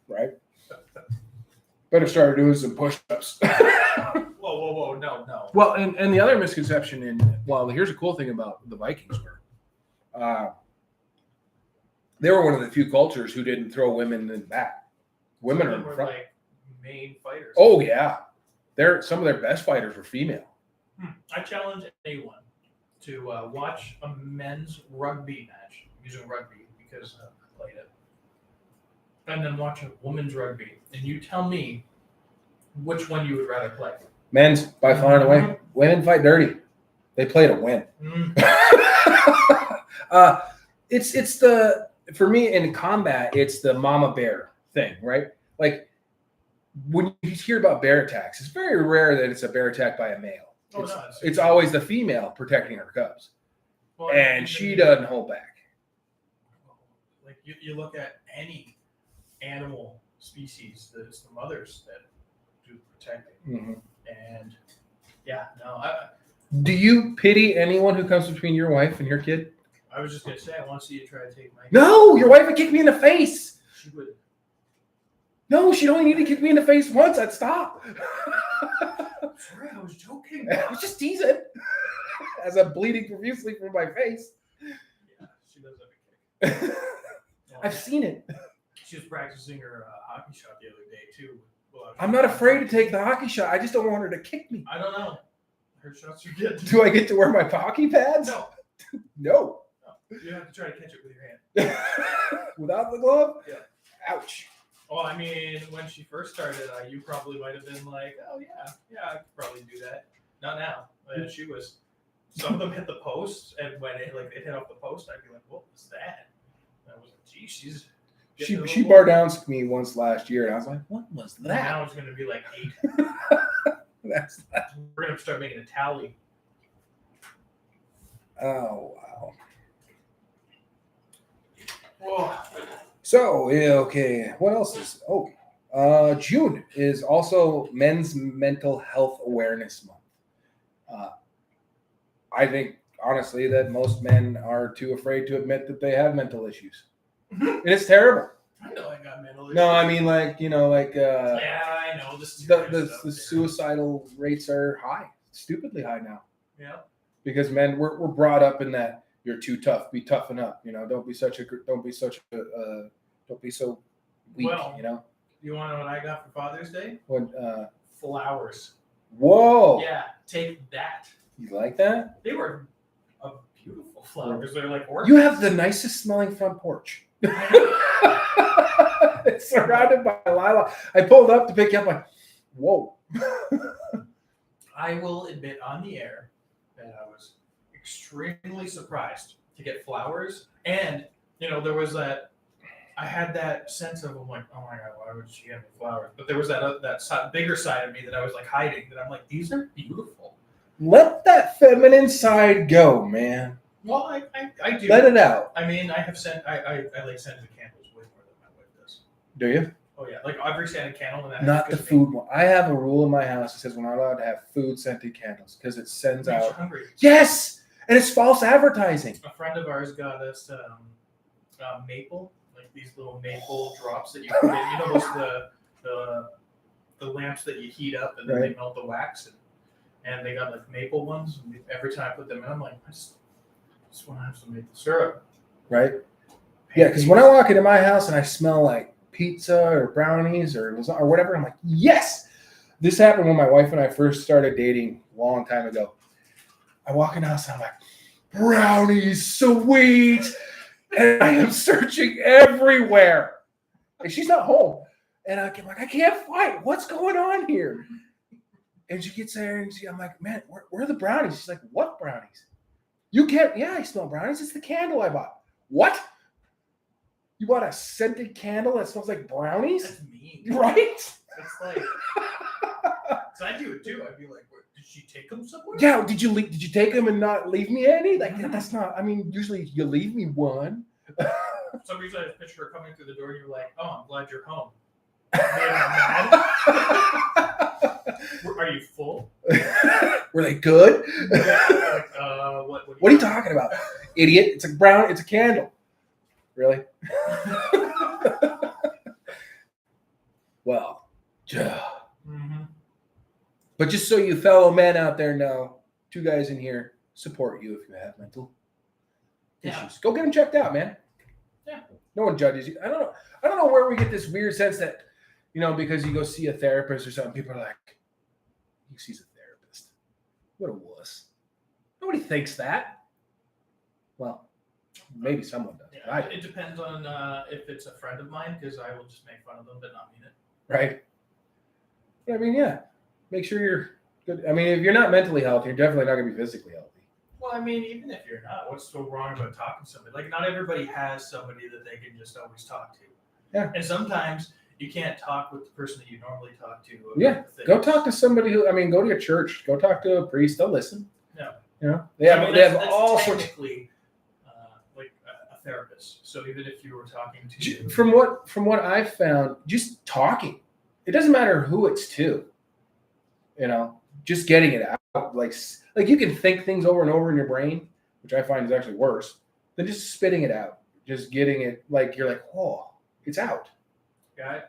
Right. Better start doing some push-ups. Whoa, no. Well, and the other misconception here's a cool thing about the Vikings were, they were one of the few cultures who didn't throw women in the back. Women are in were front. like main fighters. Oh yeah, some of their best fighters were female. I challenge anyone to watch a men's rugby match. I'm using rugby because I played it, and then watch a women's rugby, and you tell me which one you would rather play. Men's by far and away. Women fight dirty. They play to win. It's for me in combat, it's the mama bear thing, right? Like when you hear about bear attacks, it's very rare that it's a bear attack by a male. It's always the female protecting her cubs, and she doesn't hold back. Like you look at any animal species, it's the mothers that do protecting. Mm-hmm. And yeah, no. Do you pity anyone who comes between your wife and your kid? I was just gonna say, I want to see you try to take my. No, your wife would kick me in the face. She would. No, she'd only need to kick me in the face once. I'd stop. Sorry, I was joking. I was just teasing. As I'm bleeding profusely from my face. Yeah, she does have a kick. I've seen it. She was practicing her hockey shot the other day too. I'm not afraid to take the hockey shot. I just don't want her to kick me. I don't know. Her shots are good. Do I get to wear my hockey pads? No. No. You have to try to catch it with your hand. Without the glove? Yeah. Ouch. Well, I mean, when she first started, you probably might have been like, "Oh yeah, I could probably do that." Not now. She was. Some of them hit the post, and when it hit off the post, I'd be like, "What was that?" And I was like, "Gee, she's." She bar down me once last year, and I was like, "What was that?" Now it's going to be like 8. That's that. We're going to start making a tally. Oh wow. Whoa. So okay, what else is? June is also Men's Mental Health Awareness Month. I think honestly that most men are too afraid to admit that they have mental issues. And it's terrible. I know I got mental issues. No, I mean yeah, I know the suicidal rates are high, stupidly high now. Yeah. Because men, we're brought up in that you're too tough, be toughen up. Don't be such a Don't be so weak. Well, you know You want to know what I got for Father's Day? what? Flowers. Whoa! Yeah, take that. You like that? They were a beautiful flowers. They're like orchids. You have the nicest smelling front porch. It's surrounded by lilac. I pulled up to pick you up, like, whoa. I will admit on the air that I was extremely surprised to get flowers. And, there was that, I had that sense of, I'm like, oh my God, why would she get me flowers? But there was that bigger side of me that I was like hiding, that I'm like, these are beautiful. Let that feminine side go, man. Well, I do. Let it out. I mean, I have sent, I like scented candles way more than my wife does. Do you? Oh yeah, like every scented candle. And that Not the food one. I have a rule in my house that says we're not allowed to have food scented candles because it sends Makes you out. hungry. Yes, and it's false advertising. A friend of ours got us maple, like these little maple drops that you put in. Those the lamps that you heat up and then they melt the wax, and they got like maple ones. And every time I put them in, I'm like, I just want to have some maple syrup. Right. Yeah, because when I walk into my house and I smell like pizza or brownies or whatever, I'm like, yes. This happened when my wife and I first started dating a long time ago. I walk in the house and I'm like, brownies, sweet. And I am searching everywhere. And she's not home. And I'm like, I can't find what's going on here. And she gets there and I'm like, man, where are the brownies? She's like, what brownies? You can't, yeah, I smell brownies. It's the candle I bought. What? You bought a scented candle that smells like brownies? That's mean. Right? That's like, so I do it too. I'd be like, did she take them somewhere? Yeah, did you take them and not leave me any? Like, that's not, I mean, usually you leave me one. For some reason I just picture her coming through the door and you're like, oh, I'm glad you're home. Are you full? Were they good? Like, what are you talking about? Idiot. It's a candle. Really? Well, but just so you fellow men out there know, 2 guys in here support you if you have mental issues. Go get them checked out, man. Yeah. No one judges you. I don't know where we get this weird sense that, because you go see a therapist or something, people are like, he sees a therapist. What a wuss. Nobody thinks that. Well, maybe someone does. Yeah, it depends on if it's a friend of mine, because I will just make fun of them but not mean it. Right. I mean, yeah. Make sure you're good. I mean, if you're not mentally healthy, you're definitely not going to be physically healthy. Well, I mean, even if you're not, what's so wrong about talking to somebody? Like, not everybody has somebody that they can just always talk to. Yeah. And sometimes you can't talk with the person that you normally talk to. Yeah. Go talk to somebody go to your church. Go talk to a priest. They'll listen. No. They have all sorts. Technically, like a therapist. So even if you were talking to, From what I've found, just talking. It doesn't matter who it's to. Just getting it out. Like you can think things over and over in your brain, which I find is actually worse than just spitting it out. Just getting it like you're like, oh, it's out. Yeah.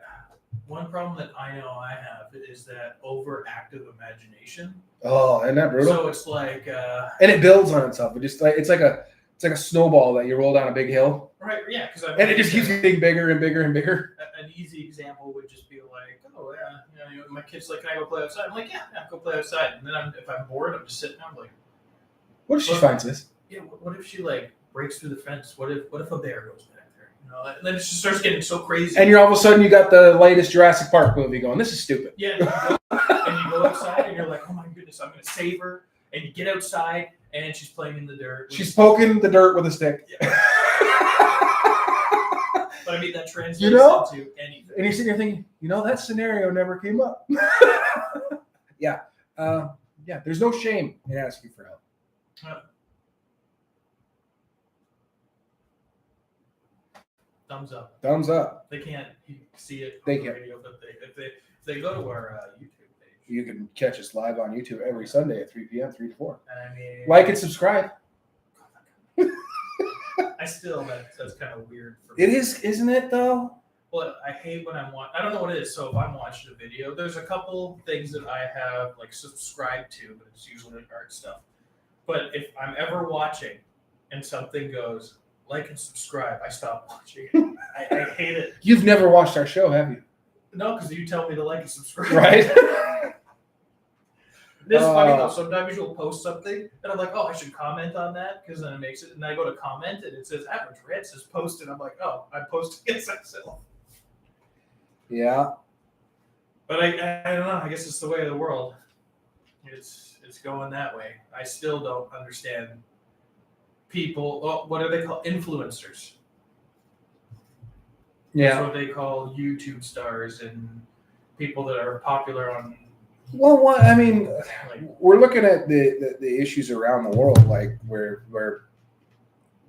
One problem that I know I have is that overactive imagination. Oh, isn't that brutal? So it's like, and it builds on itself. It just it's like a snowball that you roll down a big hill. Right. Yeah. And it just keeps getting bigger and bigger and bigger. An easy example would just be like, oh yeah, my kid's like, can I go play outside? I'm like, yeah, go play outside. And then if I'm bored, I'm just sitting there. I'm like, what if she finds this? Yeah. What if she like breaks through the fence? What if a bear goes back there? And then it just starts getting so crazy. And you're all of a sudden you got the latest Jurassic Park movie going. This is stupid. Yeah. And you go outside and you're like, oh my goodness, I'm gonna save her. And you get outside and she's playing in the dirt. She's poking the dirt with a stick. Yeah. But I mean, that translates into anything. And you're sitting there thinking, that scenario never came up. Yeah. There's no shame in asking for help. Thumbs up. Thumbs up. They can't see it They on the can't. radio, but if they go to our YouTube page. You can catch us live on YouTube every Sunday at 3 p.m., 3 to 4. I mean, Like and subscribe. That's kind of weird for It me. is, isn't it, though? Well, I hate when I'm watching. I don't know what it is. So if I'm watching a video, there's a couple things that I have like subscribed to, but it's usually art stuff. But if I'm ever watching and something goes like and subscribe, I stop watching it. I hate it. You've never watched our show, have you? No, because you tell me to like and subscribe. Right? It's funny though. Sometimes you'll post something, and I'm like, "Oh, I should comment on that," because then it makes it. And I go to comment, and it says "Average Rants is posted." I'm like, "Oh, I posted against myself." Yeah. But I don't know. I guess it's the way of the world. It's going that way. I still don't understand people. Oh, what are they called? Influencers. That's what they call YouTube stars and people that are popular on. Well, I mean, Like, we're looking at the issues around the world, like where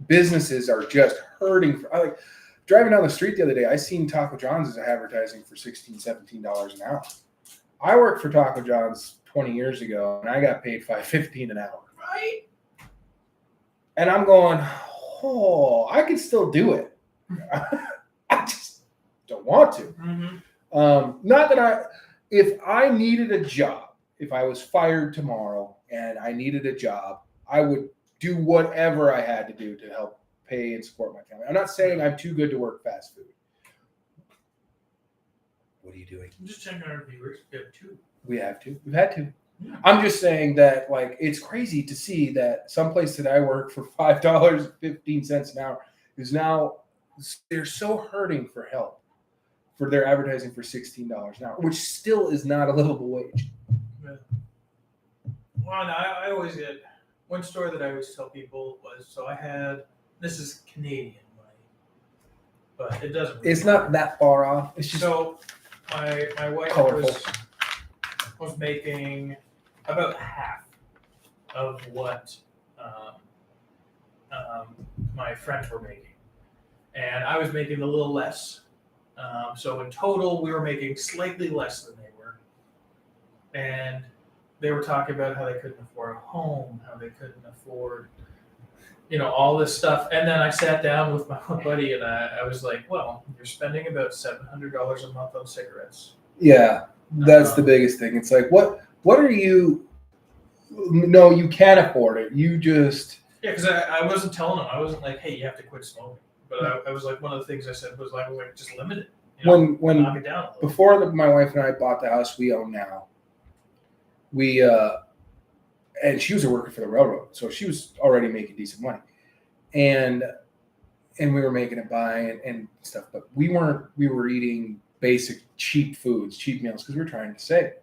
businesses are just hurting. Like driving down the street the other day, I seen Taco John's is advertising for $16, $17 an hour. I worked for Taco John's 20 years ago, and I got paid $5.15 an hour. right? And I'm going, oh, I could still do it. I just don't want to. Mm-hmm. Not that if I needed a job, if I was fired tomorrow and I needed a job, I would do whatever I had to do to help pay and support my family. I'm not saying I'm too good to work fast food. What are you doing? I'm just checking our viewers. We have two. We have to. We've had to. Yeah. I'm just saying that, like, it's crazy to see that some place that I work for $5.15 an hour is now, they're so hurting for help for their advertising for $16 an hour, which still is not a livable wage. Yeah. Well, no, I always get one story that I always tell people was this is Canadian money, but it doesn't. Really It's not that far off. It's just so my wife colorful. was making about half of what my friends were making, and I was making a little less. So in total, we were making slightly less than they were, and they were talking about how they couldn't afford a home, how they couldn't afford, all this stuff. And then I sat down with my buddy, and I was like, "Well, you're spending about $700 a month on cigarettes." Yeah, that's the biggest thing. It's like, what are you? No, you can't afford it. You just because I wasn't telling them. I wasn't like, "Hey, you have to quit smoking." But I was like, one of the things I said was like, just limit it. When knock it down a little. Before my wife and I bought the house we own now, we and she was a worker for the railroad, so she was already making decent money, and we were making it by and stuff, but we were eating basic cheap foods, cheap meals, because we're trying to save.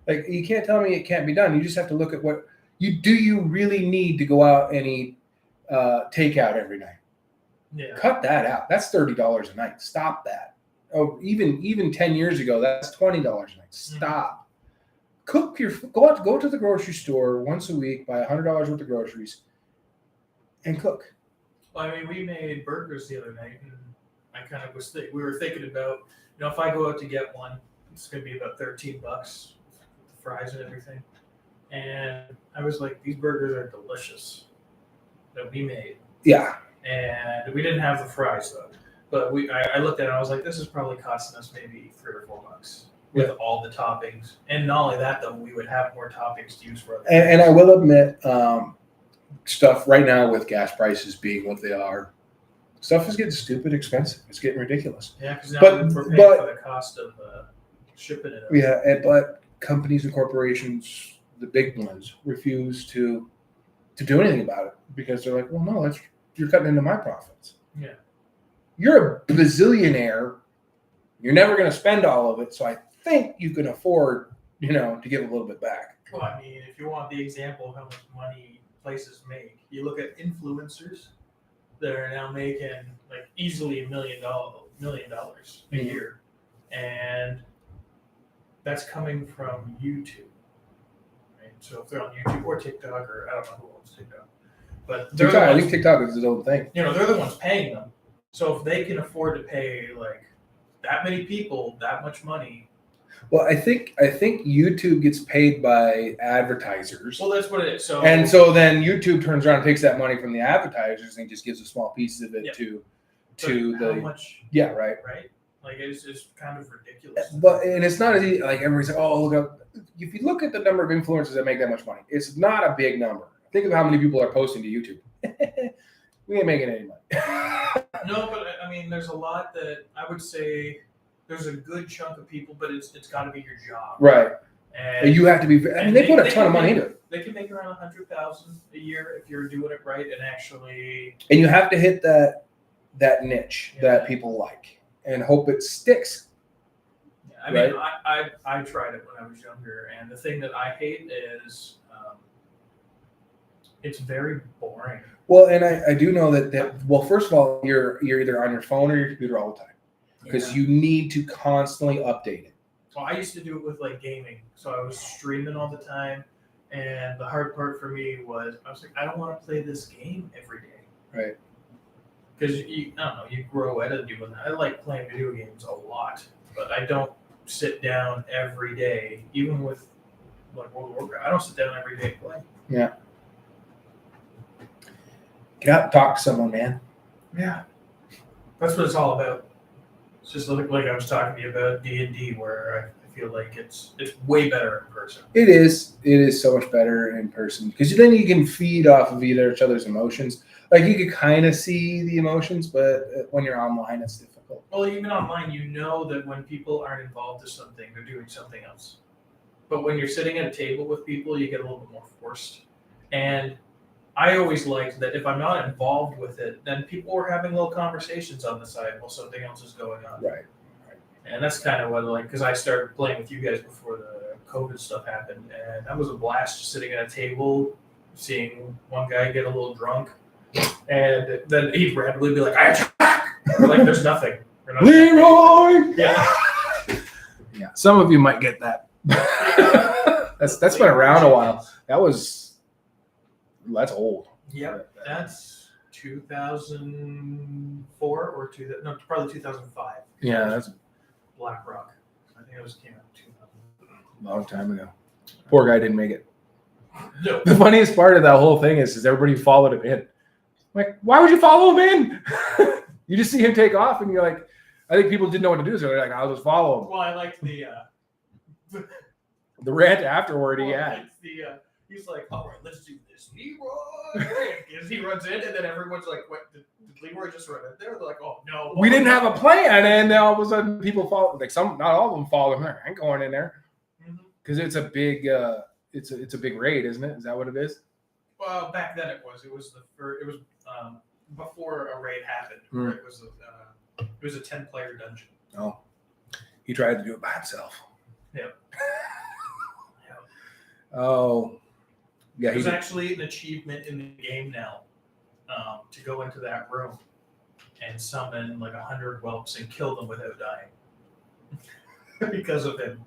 Like, you can't tell me it can't be done. You just have to look at what you really need to go out and eat takeout every night. Yeah. Cut that out. That's $30 a night. Stop that. Oh, even 10 years ago, that's $20 a night. Stop. Cook your go to the grocery store once a week, buy $100 worth of groceries, and cook. Well, I mean, we made burgers the other night, and I kind of we were thinking about, if I go out to get one, it's going to be about $13 with the fries and everything. And I was like, these burgers are delicious that we made. Yeah. And we didn't have the fries though. But I looked at it and I was like, this is probably costing us maybe $3 or $4 with all the toppings. And not only that though, we would have more toppings to use for other and I will admit, stuff right now with gas prices being what they are, stuff is getting stupid expensive. It's getting ridiculous. Yeah, because now we're paying for the cost of shipping it. Yeah, but companies and corporations, the big ones, refuse to do anything about it because they're like, well, no, you're cutting into my profits. Yeah. You're a bazillionaire. You're never going to spend all of it. So I think you can afford, to give a little bit back. Well, I mean, if you want the example of how much money places make, you look at influencers that are now making like easily $1 million a year. And that's coming from YouTube. Right? So if they're on YouTube or TikTok, or I don't know who owns TikTok. But I think TikTok is its own thing. They're the ones paying them. So if they can afford to pay like that many people that much money. Well, I think YouTube gets paid by advertisers. Well, that's what it is. So then YouTube turns around and takes that money from the advertisers and just gives a small piece of it to how much? Yeah, right. Right. Like it's kind of ridiculous. But it's not as easy. Like everybody's like, oh, look up. If you look at the number of influencers that make that much money, it's not a big number. Think of how many people are posting to YouTube. We ain't making any money. No, but I mean, there's a lot that I would say there's a good chunk of people, but it's got to be your job. Right. And You have to be. I mean, they put a ton of money into it. They can make around $100,000 a year if you're doing it right and actually. And you have to hit that niche that people like and hope it sticks. I mean, I tried it when I was younger, and the thing that I hate is it's very boring. Well, and I do know that well, first of all, you're either on your phone or your computer all the time because you need to constantly update it. Well, I used to do it with like gaming, so I was streaming all the time, and the hard part for me was I was like, I don't want to play this game every day, right? Because I don't know, you grow out of doing that. I like playing video games a lot, but I don't sit down every day, even with like World of Warcraft. I don't sit down every day to play. Yeah. Get out and talk to someone, man. Yeah, that's what it's all about. It's just like I was talking to you about D&D, where I feel like it's way better in person. It is. It is so much better in person because then you can feed off of each other's emotions. Like you could kind of see the emotions, but when you're online, it's difficult. Well, even online, you know that when people aren't involved in something, they're doing something else. But when you're sitting at a table with people, you get a little bit more forced. And I always liked that if I'm not involved with it, then people were having little conversations on the side while something else is going on. Right. And that's kind of what I like, because I started playing with you guys before the COVID stuff happened, and that was a blast just sitting at a table, seeing one guy get a little drunk, and then he'd randomly be like, I attack! Like, there's nothing. Leroy! Yeah. Yeah. Some of you might get that. That's been around a while. That's old. Yep. That's 2004 or probably 2005. Yeah, that's Black Rock. I think it came out in 2000. a long time ago. Poor guy didn't make it. No. The funniest part of that whole thing is everybody followed him in. Like, why would you follow him in? You just see him take off, and you're like, I think people didn't know what to do, so they're like, I'll just follow him. Well, I liked the rant afterward he had. He's like, all right, let's do this. Leroy! As he runs in, and then everyone's like, what, did Leroy just run in there? They're like, oh, no. We didn't have a plan, and then all of a sudden people follow. Like not all of them follow him. I ain't going in there because it's a big, it's a big raid, isn't it? Is that what it is? Well, back then it was before a raid happened. Where it was a 10-player dungeon. Oh, he tried to do it by himself. Yep. Oh, yeah. There's actually an achievement in the game now to go into that room and summon like 100 whelps and kill them without dying because of him.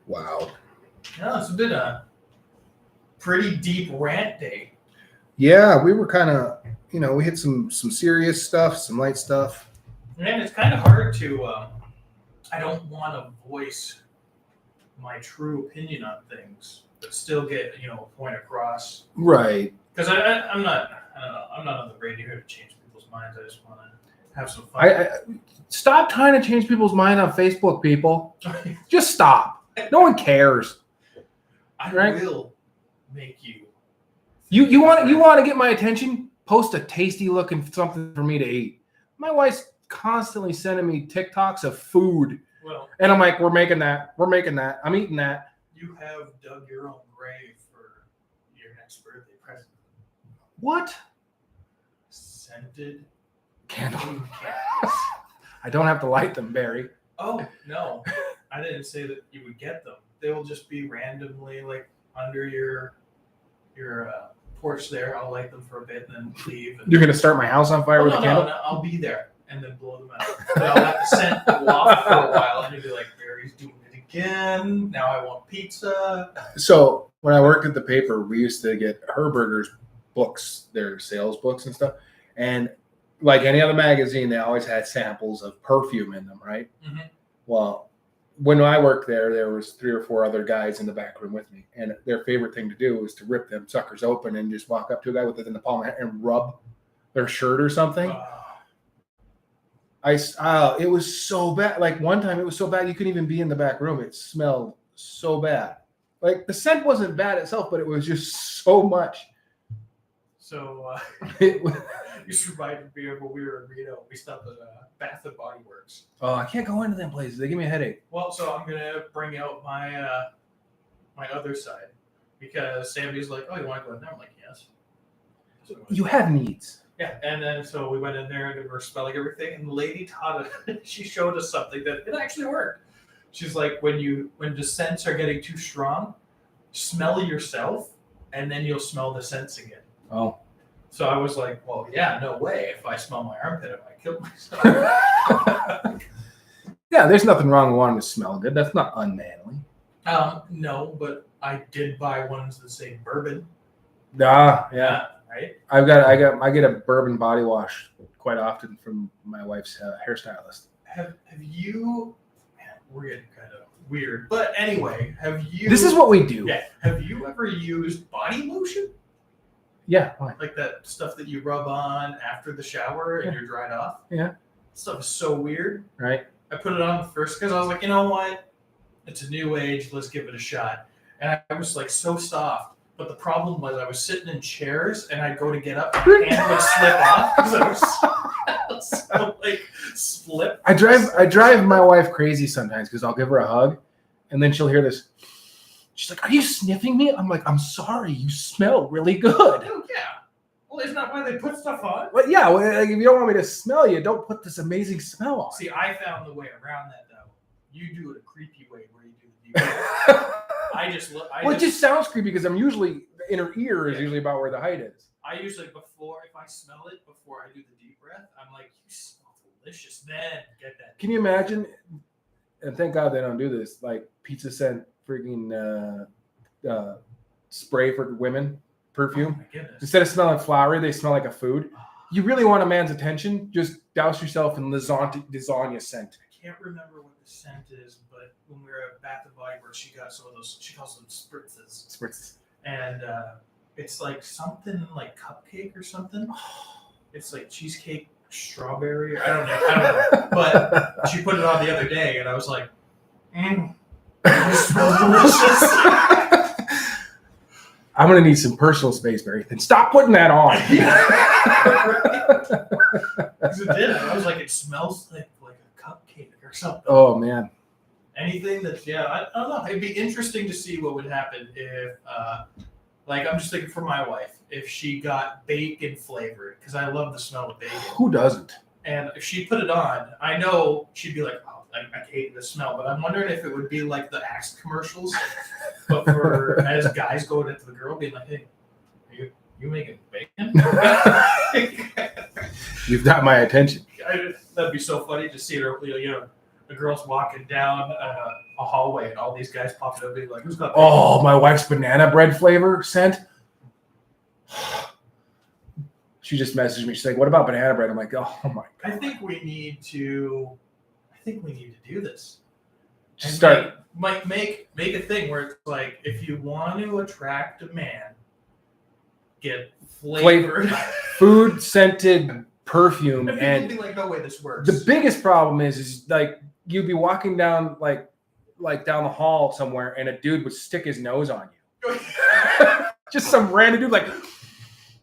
Wow. Yeah, it's been a pretty deep rant day. Yeah, we were kind of, we hit some serious stuff, some light stuff. And it's kind of hard to. I don't want to voice my true opinion on things, but still get a point across. Right. Because I'm not. I don't know. I'm not on the radio here to change people's minds. I just want to have some fun. I stop trying to change people's mind on Facebook, people. Just stop. No one cares. I will make you. You want to get my attention? Post a tasty looking something for me to eat. My wife's constantly sending me TikToks of food. Well, and I'm like, we're making that. I'm eating that. You have dug your own grave for your next birthday present. What? Scented candles. candles. I don't have to light them, Barry. Oh, no. I didn't say that you would get them. They will just be randomly like under your porch there. I'll light them for a bit and then leave. You're going to start my house on fire with a candle? No, I'll be there and then blow them out. But I'll have to scent them off for a while and you'll be like, Barry's doing it again. Now I want pizza. So when I worked at the paper, we used to get Herberger's books, their sales books and stuff. And like any other magazine, they always had samples of perfume in them, right? Mm-hmm. Well, when I worked there was 3 or 4 other guys in the back room with me, and their favorite thing to do was to rip them suckers open and just walk up to a guy with it in the palm of the hand and rub their shirt or something. It was so bad. Like one time, it was so bad you couldn't even be in the back room. It smelled so bad. Like the scent wasn't bad itself, but it was just so much. So you reminded me of when we were in Reno. We stopped at Bath and Body Works. Oh, I can't go into them places. They give me a headache. Well, so I'm gonna bring out my my other side because Sammy's like, "Oh, you want to go in there?" I'm like, "Yes." So You have needs. yeah, and then so we went in there and we were smelling everything, and the lady taught us. She showed us something that it actually worked. She's like, when the scents are getting too strong, smell yourself, and then you'll smell the scents again. Oh. So I was like, well, yeah, no way. If I smell my armpit, I might kill myself. Yeah, there's nothing wrong with wanting to smell good. That's not unmanly. No, but I did buy ones that say bourbon. Yeah. Right. I get a bourbon body wash quite often from my wife's hairstylist. Have you? Man, we're getting kind of weird. But anyway, have you? This is what we do. Yeah. Have you ever used body lotion? Yeah. Why? Like that stuff that you rub on after the shower and you're dried off? Yeah. Stuff is so weird. Right. I put it on first because I was like, you know what? It's a new age. Let's give it a shot. And I was like so soft. But the problem was I was sitting in chairs and I'd go to get up and my hand would slip off because I was so like slip. I drive my wife crazy sometimes because I'll give her a hug and then she'll hear this. She's like, "Are you sniffing me?" I'm like, "I'm sorry. You smell really good." Oh, yeah. Well, isn't that why they put stuff on? But yeah, like, if you don't want me to smell you, don't put this amazing smell on. See, I found the way around that though. You do it a creepy way where you do the deep breath. It just sounds creepy because I'm usually the inner ear is usually about where the height is. I usually if I smell it before I do the deep breath, I'm like, you smell delicious. Then get that. Can you imagine? And thank God they don't do this. Like pizza scent, freaking spray for women, perfume. Oh my goodness. Instead of smelling flowery, they smell like a food. You really want a man's attention? Just douse yourself in lasagna scent. I can't remember what the scent is, but when we were at Bath and Body Works, she got some of those. She calls them spritzes. Spritz. And it's like something like cupcake or something. It's like cheesecake, strawberry. I don't know. But she put it on the other day, and I was like, you smell delicious. I'm gonna need some personal space, Barry. Then stop putting that on. Because it did. I was like, it smells like a cupcake or something. Oh man. Anything that's I don't know. It'd be interesting to see what would happen if, like, I'm just thinking for my wife, if she got bacon flavored, because I love the smell of bacon. Who doesn't? And if she put it on, I know she'd be like, "Oh, I hate the smell." But I'm wondering if it would be like the Axe commercials, but for as guys going into the girl, being like, "Hey, you making bacon?" You've got my attention. That'd be so funny to see her. The girl's walking down a hallway and all these guys popping up being like, "Who's got bacon?" Oh, my wife's banana bread flavor scent. She just messaged me. She's like, "What about banana bread?" I'm like, "Oh my God." I think we need to do this. Just And start. make a thing where it's like, if you want to attract a man, get flavored. Food scented perfume. And And people be like, "No way, this works." the biggest problem is like you'd be walking down like down the hall somewhere and a dude would stick his nose on you. Just some random dude like, I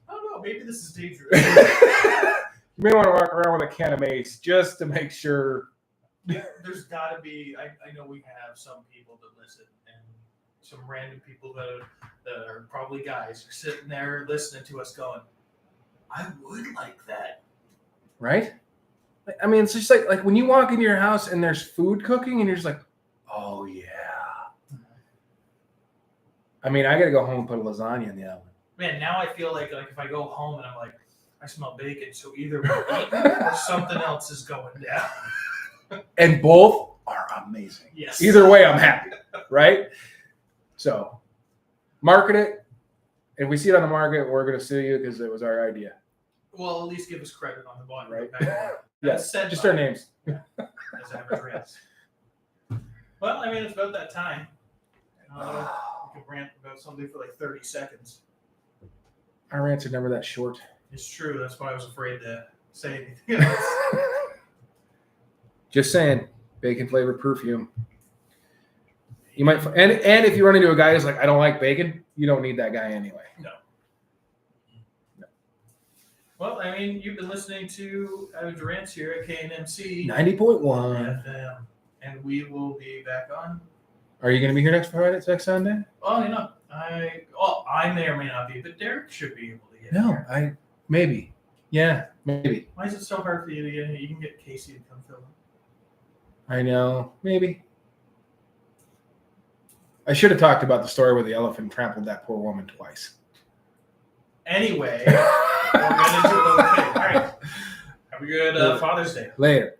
don't know, maybe this is dangerous. you may want to walk around with a can of mace just to make sure. There's got to be. I know we have some people that listen, and some random people that are probably guys sitting there listening to us, going, "I would like that." Right? I mean, it's just like when you walk into your house and there's food cooking and you're just like, "Oh yeah." I mean, I got to go home and put a lasagna in the oven. Man, now I feel like if I go home and I'm like, I smell bacon, so either we're eating or something else is going down. And both are amazing. Yes. Either way, I'm happy, right? So, market it. If we see it on the market, we're going to sue you because it was our idea. Well, at least give us credit on the bottom. Right. Yes. Said just by- our names. As average rants. Well, I mean, it's about that time. We could rant about something for like 30 seconds. Our rants are never that short. It's true. That's why I was afraid to say anything else. Just saying, bacon flavored perfume. You might, and if you run into a guy who's like, "I don't like bacon," you don't need that guy anyway. No. Well, I mean, you've been listening to Rants here at KNMC 90.1. FM, and we will be back on. Are you going to be here next Sunday? Oh, I may or may not be, but Derek should be able to get here. Maybe. Yeah, maybe. Why is it so hard for you to get in? You can get Casey to come fill in. I know. Maybe. I should have talked about the story where the elephant trampled that poor woman twice. Anyway, we'll get into another thing. All right. Have a good Father's Day. Later.